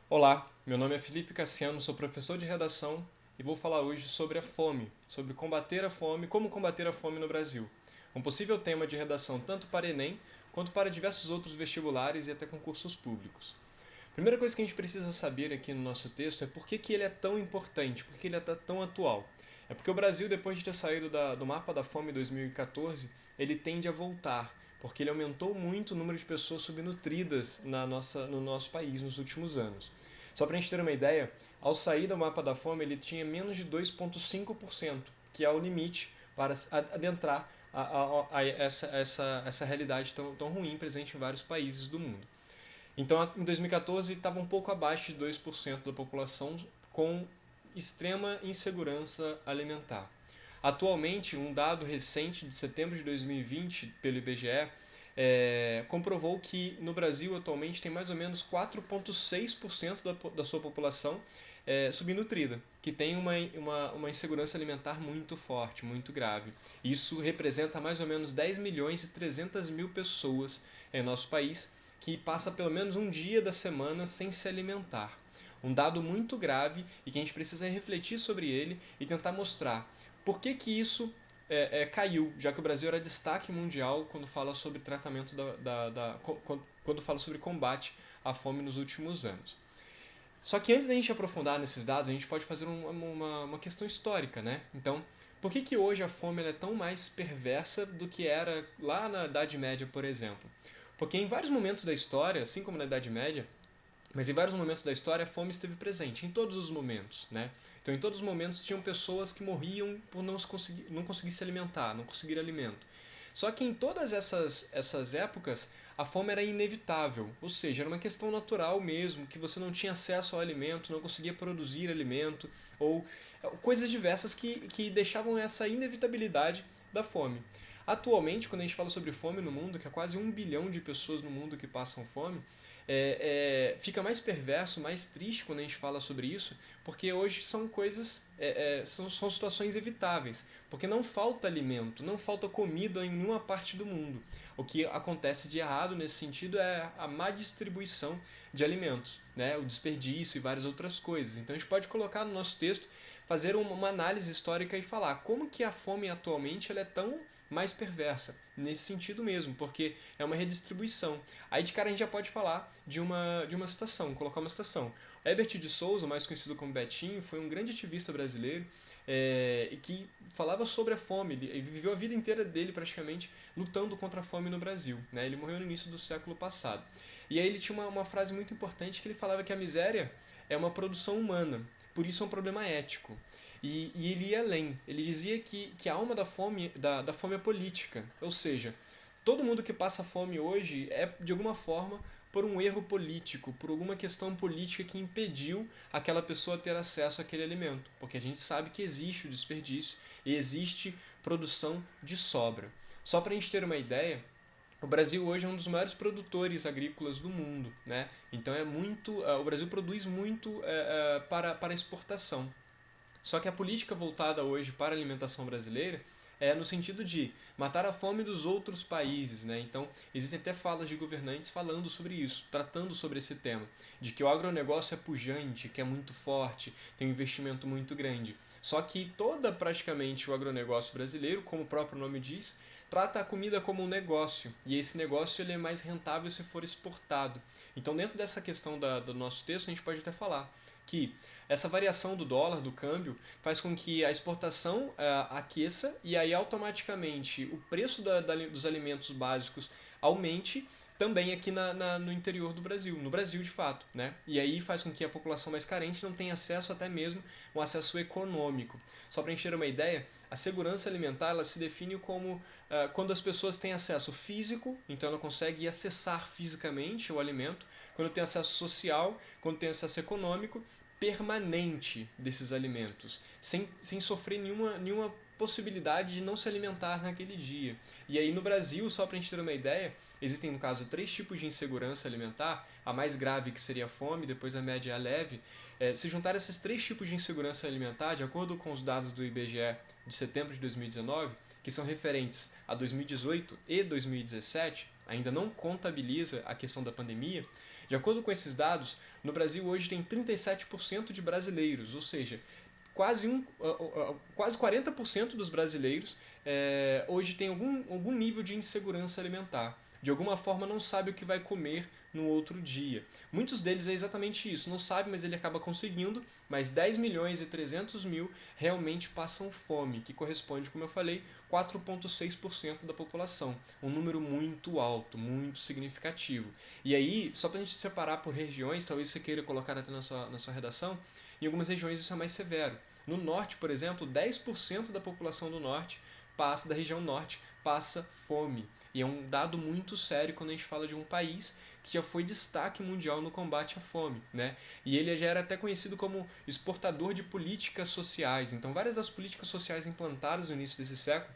Olá, meu nome é Felipe Cassiano, sou professor de redação e vou falar hoje sobre a fome, sobre combater a fome, como combater a fome no Brasil. Um possível tema de redação tanto para Enem quanto para diversos outros vestibulares e até concursos públicos. A primeira coisa que a gente precisa saber aqui no nosso texto é por que ele é tão importante, por que ele é tão atual. É porque o Brasil, depois de ter saído do mapa da fome em 2014, ele tende a voltar, porque ele aumentou muito o número de pessoas subnutridas no nosso país nos últimos anos. Só para a gente ter uma ideia, ao sair do mapa da fome, ele tinha menos de 2,5%, que é o limite para adentrar essa realidade tão ruim presente em vários países do mundo. Então, em 2014, estava um pouco abaixo de 2% da população com extrema insegurança alimentar. Atualmente, um dado recente de setembro de 2020, pelo IBGE, comprovou que no Brasil atualmente tem mais ou menos 4,6% da sua população subnutrida, que tem uma insegurança alimentar muito forte, muito grave. Isso representa mais ou menos 10 milhões e 300 mil pessoas em nosso país que passa pelo menos um dia da semana sem se alimentar. Um dado muito grave e que a gente precisa refletir sobre ele e tentar mostrar por que isso caiu, já que o Brasil era destaque mundial quando fala sobre tratamento quando fala sobre combate à fome nos últimos anos. Só que antes da gente aprofundar nesses dados, a gente pode fazer uma questão histórica, né? Então, por que hoje a fome é tão mais perversa do que era lá na Idade Média, por exemplo? Porque em vários momentos da história, assim como na Idade Média, mas em vários momentos da história a fome esteve presente, em todos os momentos, né? Então em todos os momentos tinham pessoas que morriam por não conseguir se alimentar, não conseguir alimento. Só que em todas essas épocas a fome era inevitável, ou seja, era uma questão natural mesmo, que você não tinha acesso ao alimento, não conseguia produzir alimento, ou coisas diversas que deixavam essa inevitabilidade da fome. Atualmente, quando a gente fala sobre fome no mundo, que é quase 1 bilhão de pessoas no mundo que passam fome, fica mais perverso, mais triste quando a gente fala sobre isso, porque hoje são coisas, são situações evitáveis, porque não falta alimento, não falta comida em nenhuma parte do mundo. O que acontece de errado nesse sentido é a má distribuição de alimentos, né? O desperdício e várias outras coisas. Então a gente pode colocar no nosso texto, fazer uma análise histórica e falar como que a fome atualmente ela é tão mais perversa, nesse sentido mesmo, porque é uma redistribuição. Aí de cara a gente já pode falar de uma citação, colocar uma citação. Herbert de Souza, mais conhecido como Betinho, foi um grande ativista brasileiro que falava sobre a fome. Ele viveu a vida inteira dele praticamente lutando contra a fome no Brasil. Né? Ele morreu no início do século passado. E aí ele tinha uma frase muito importante que ele falava que a miséria é uma produção humana, por isso é um problema ético. E ele ia além. Ele dizia que a alma da fome é política. Ou seja, todo mundo que passa fome hoje é, de alguma forma, por um erro político, por alguma questão política que impediu aquela pessoa ter acesso àquele alimento. Porque a gente sabe que existe o desperdício e existe produção de sobra. Só para a gente ter uma ideia, o Brasil hoje é um dos maiores produtores agrícolas do mundo, né? Então o Brasil produz muito para exportação. Só que a política voltada hoje para a alimentação brasileira é no sentido de matar a fome dos outros países, né? Então, existem até falas de governantes falando sobre isso, tratando sobre esse tema, de que o agronegócio é pujante, que é muito forte, tem um investimento muito grande. Só que praticamente o agronegócio brasileiro, como o próprio nome diz, trata a comida como um negócio, e esse negócio ele é mais rentável se for exportado. Então, dentro dessa questão do nosso texto, a gente pode até falar que essa variação do dólar, do câmbio, faz com que a exportação aqueça e aí automaticamente o preço dos alimentos básicos aumente também aqui no interior do Brasil, no Brasil de fato, né? E aí faz com que a população mais carente não tenha acesso até mesmo um acesso econômico. Só para a gente ter uma ideia, a segurança alimentar ela se define como quando as pessoas têm acesso físico, então ela consegue acessar fisicamente o alimento, quando tem acesso social, quando tem acesso econômico permanente desses alimentos, sem sofrer nenhuma possibilidade de não se alimentar naquele dia. E aí no Brasil, só para a gente ter uma ideia, existem no caso 3 tipos de insegurança alimentar, a mais grave que seria a fome, depois a média e a leve. Se juntar esses 3 tipos de insegurança alimentar, de acordo com os dados do IBGE de setembro de 2019, que são referentes a 2018 e 2017, ainda não contabiliza a questão da pandemia, de acordo com esses dados, no Brasil hoje tem 37% de brasileiros, ou seja, quase 40% dos brasileiros hoje tem algum nível de insegurança alimentar. De alguma forma não sabe o que vai comer no outro dia. Muitos deles é exatamente isso, não sabe, mas ele acaba conseguindo, mas 10 milhões e 300 mil realmente passam fome, que corresponde, como eu falei, 4,6% da população. Um número muito alto, muito significativo. E aí, só para a gente separar por regiões, talvez você queira colocar até na sua redação, em algumas regiões isso é mais severo. No norte, por exemplo, 10% da população do norte da região norte passa fome. E é um dado muito sério quando a gente fala de um país que já foi destaque mundial no combate à fome, né? E ele já era até conhecido como exportador de políticas sociais. Então, várias das políticas sociais implantadas no início desse século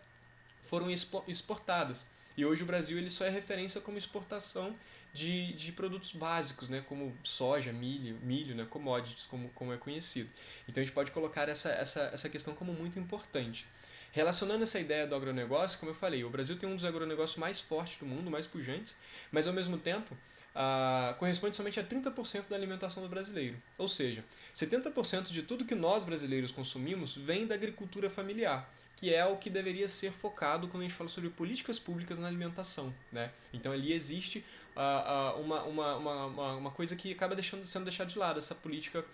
foram exportadas. E hoje o Brasil ele só é referência como exportação de produtos básicos, né, como soja, milho, né, commodities, como é conhecido. Então a gente pode colocar essa questão como muito importante. Relacionando essa ideia do agronegócio, como eu falei, o Brasil tem um dos agronegócios mais fortes do mundo, mais pujantes, mas ao mesmo tempo corresponde somente a 30% da alimentação do brasileiro. Ou seja, 70% de tudo que nós brasileiros consumimos vem da agricultura familiar, que é o que deveria ser focado quando a gente fala sobre políticas públicas na alimentação, né? Então ali existe uma coisa que acaba sendo deixada de lado, essa política,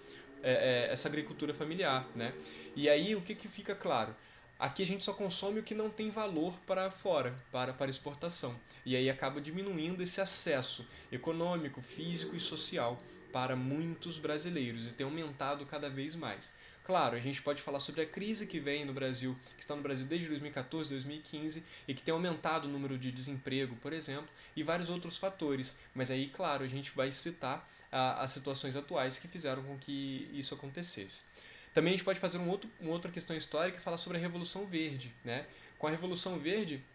essa agricultura familiar, né? E aí o que fica claro? Aqui a gente só consome o que não tem valor para fora, para exportação. E aí acaba diminuindo esse acesso econômico, físico e social para muitos brasileiros e tem aumentado cada vez mais. Claro, a gente pode falar sobre a crise que vem no Brasil, que está no Brasil desde 2014, 2015 e que tem aumentado o número de desemprego, por exemplo, e vários outros fatores. Mas aí, claro, a gente vai citar as situações atuais que fizeram com que isso acontecesse. Também a gente pode fazer uma outra questão histórica e falar sobre a Revolução Verde, né? Com a Revolução Verde,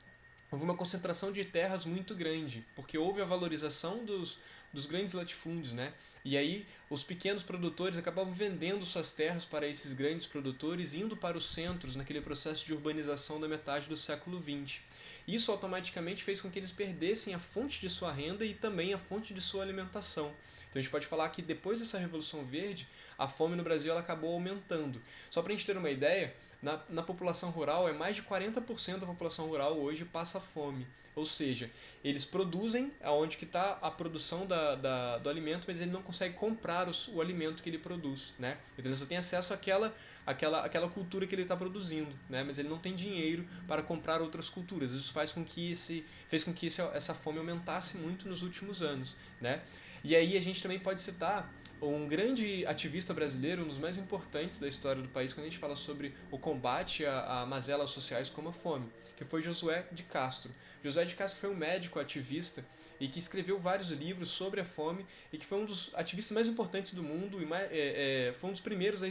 houve uma concentração de terras muito grande, porque houve a valorização dos grandes latifúndios, né? E aí os pequenos produtores acabavam vendendo suas terras para esses grandes produtores, indo para os centros naquele processo de urbanização da metade do século XX. Isso automaticamente fez com que eles perdessem a fonte de sua renda e também a fonte de sua alimentação. Então a gente pode falar que depois dessa Revolução Verde, a fome no Brasil ela acabou aumentando. Só para a gente ter uma ideia, na população rural, mais de 40% da população rural hoje passa fome. Ou seja, eles produzem aonde que está a produção do alimento, mas ele não consegue comprar o alimento que ele produz, né? Então ele só tem acesso àquela cultura que ele está produzindo, né? Mas ele não tem dinheiro para comprar outras culturas. Isso fez com que essa fome aumentasse muito nos últimos anos, né? E aí a gente também pode citar um grande ativista brasileiro, um dos mais importantes da história do país, quando a gente fala sobre o combate a mazelas sociais como a fome, que foi Josué de Castro. Josué de Castro foi um médico ativista e que escreveu vários livros sobre a fome e que foi um dos ativistas mais importantes do mundo e foi um dos primeiros a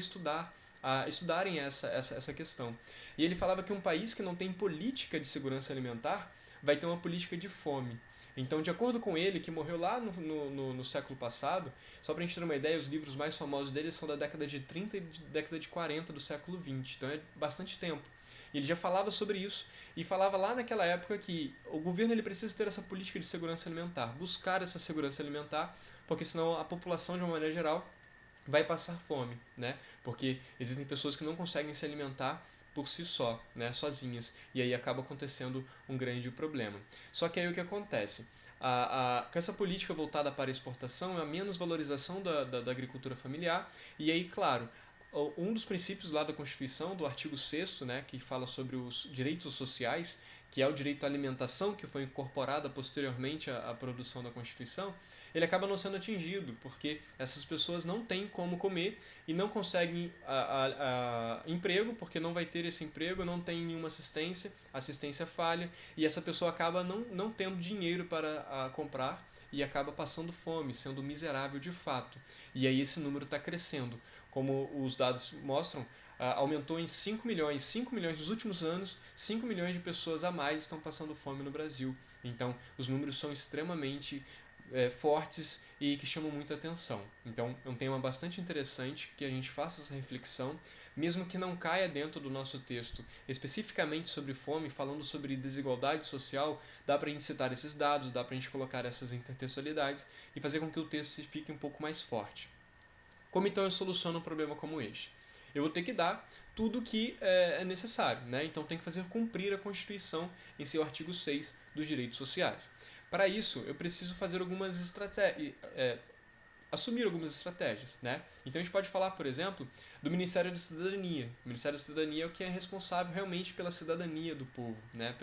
estudarem essa questão. E ele falava que um país que não tem política de segurança alimentar vai ter uma política de fome. Então, de acordo com ele, que morreu lá no século passado, só para a gente ter uma ideia, os livros mais famosos dele são da década de 30 e década de 40 do século 20, então é bastante tempo. E ele já falava sobre isso e falava lá naquela época que o governo ele precisa ter essa política de segurança alimentar, buscar essa segurança alimentar, porque senão a população, de uma maneira geral, vai passar fome, né? Porque existem pessoas que não conseguem se alimentar por si só, né, sozinhas, e aí acaba acontecendo um grande problema. Só que aí o que acontece? Com essa política voltada para a exportação, a menos valorização da agricultura familiar, e aí, claro, um dos princípios lá da Constituição, do artigo 6º, né, que fala sobre os direitos sociais, que é o direito à alimentação, que foi incorporada posteriormente à produção da Constituição, ele acaba não sendo atingido, porque essas pessoas não têm como comer e não conseguem emprego, porque não vai ter esse emprego, não tem nenhuma assistência, a assistência falha, e essa pessoa acaba não tendo dinheiro para comprar e acaba passando fome, sendo miserável de fato. E aí esse número está crescendo. Como os dados mostram, aumentou em 5 milhões. 5 milhões nos últimos anos, 5 milhões de pessoas a mais estão passando fome no Brasil. Então, os números são extremamente fortes e que chamam muita atenção. Então, é um tema bastante interessante que a gente faça essa reflexão, mesmo que não caia dentro do nosso texto especificamente sobre fome, falando sobre desigualdade social, dá para a gente citar esses dados, dá para a gente colocar essas intertextualidades e fazer com que o texto fique um pouco mais forte. Como então eu soluciono um problema como este? Eu vou ter que dar tudo o que é necessário, né? Então tem que fazer cumprir a Constituição em seu artigo 6 dos direitos sociais. Para isso, eu preciso fazer algumas estratégias, assumir algumas estratégias, né? Então a gente pode falar, por exemplo, do Ministério da Cidadania. O Ministério da Cidadania é o que é responsável realmente pela cidadania do povo, né?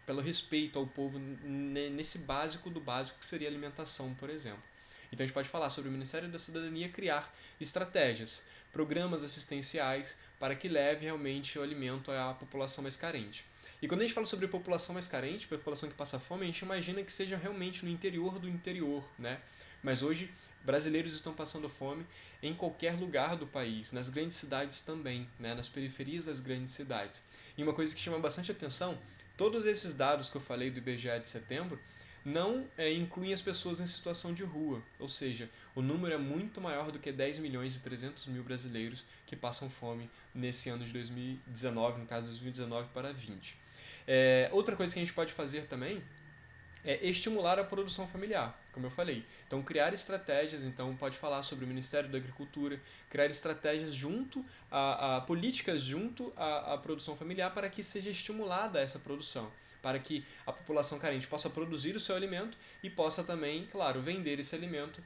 Pelo respeito ao povo nesse básico do básico que seria a alimentação, por exemplo. Então a gente pode falar sobre o Ministério da Cidadania criar estratégias, programas assistenciais para que leve realmente o alimento à população mais carente. E quando a gente fala sobre população mais carente, população que passa fome, a gente imagina que seja realmente no interior do interior, né? Mas hoje, brasileiros estão passando fome em qualquer lugar do país, nas grandes cidades também, né? Nas periferias das grandes cidades. E uma coisa que chama bastante atenção, todos esses dados que eu falei do IBGE de setembro, não incluem as pessoas em situação de rua, ou seja, o número é muito maior do que 10 milhões e 300 mil brasileiros que passam fome nesse ano de 2019, no caso de 2019 para 2020. Outra coisa que a gente pode fazer também é estimular a produção familiar, como eu falei. Então, criar estratégias, então pode falar sobre o Ministério da Agricultura, criar estratégias junto a políticas junto à produção familiar para que seja estimulada essa produção, para que a população carente possa produzir o seu alimento e possa também, claro, vender esse alimento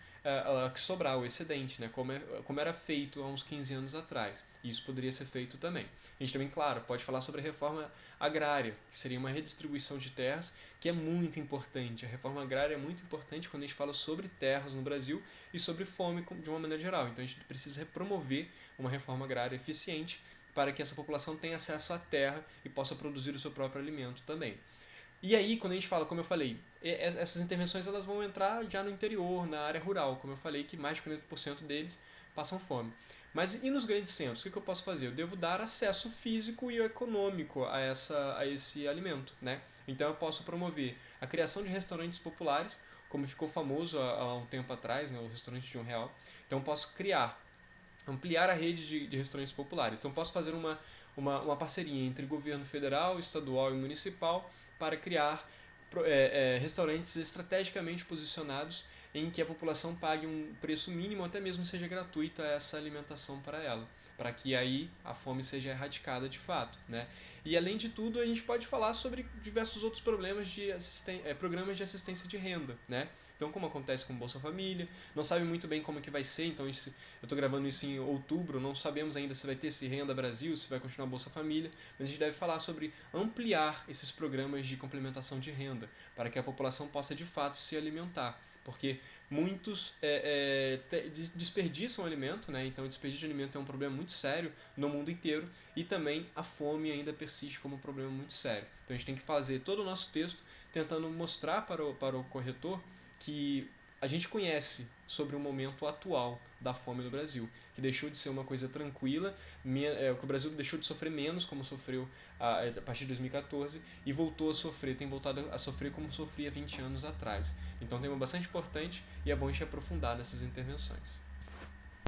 que sobrar, o excedente, né? Como era feito há uns 15 anos atrás. Isso poderia ser feito também. A gente também, claro, pode falar sobre a reforma agrária, que seria uma redistribuição de terras, que é muito importante. A reforma agrária é muito importante quando a gente fala sobre terras no Brasil e sobre fome de uma maneira geral. Então a gente precisa promover uma reforma agrária eficiente para que essa população tenha acesso à terra e possa produzir o seu próprio alimento também. E aí, quando a gente fala, como eu falei, essas intervenções elas vão entrar já no interior, na área rural, como eu falei, que mais de 40% deles passam fome. Mas e nos grandes centros? O que eu posso fazer? Eu devo dar acesso físico e econômico a esse alimento, né? Então eu posso promover a criação de restaurantes populares, como ficou famoso há um tempo atrás, né, o restaurante de R$ 1. Então eu posso ampliar a rede de restaurantes populares. Então posso fazer uma parceria entre governo federal, estadual e municipal para criar restaurantes estrategicamente posicionados em que a população pague um preço mínimo, até mesmo seja gratuita essa alimentação para ela, para que aí a fome seja erradicada de fato, né? E além de tudo, a gente pode falar sobre diversos outros problemas programas de assistência de renda, né? Então, como acontece com o Bolsa Família, não sabe muito bem como que vai ser, então eu estou gravando isso em outubro, não sabemos ainda se vai ter esse Renda Brasil, se vai continuar o Bolsa Família, mas a gente deve falar sobre ampliar esses programas de complementação de renda, para que a população possa de fato se alimentar, porque muitos desperdiçam alimento, né? Então o desperdício de alimento é um problema muito sério no mundo inteiro e também a fome ainda persiste como um problema muito sério. Então a gente tem que fazer todo o nosso texto tentando mostrar para o corretor que a gente conhece sobre o momento atual da fome no Brasil, que deixou de ser uma coisa tranquila, que o Brasil deixou de sofrer menos como sofreu a partir de 2014 e tem voltado a sofrer como sofria 20 anos atrás. Então é um tema bastante importante e é bom a gente aprofundar nessas intervenções.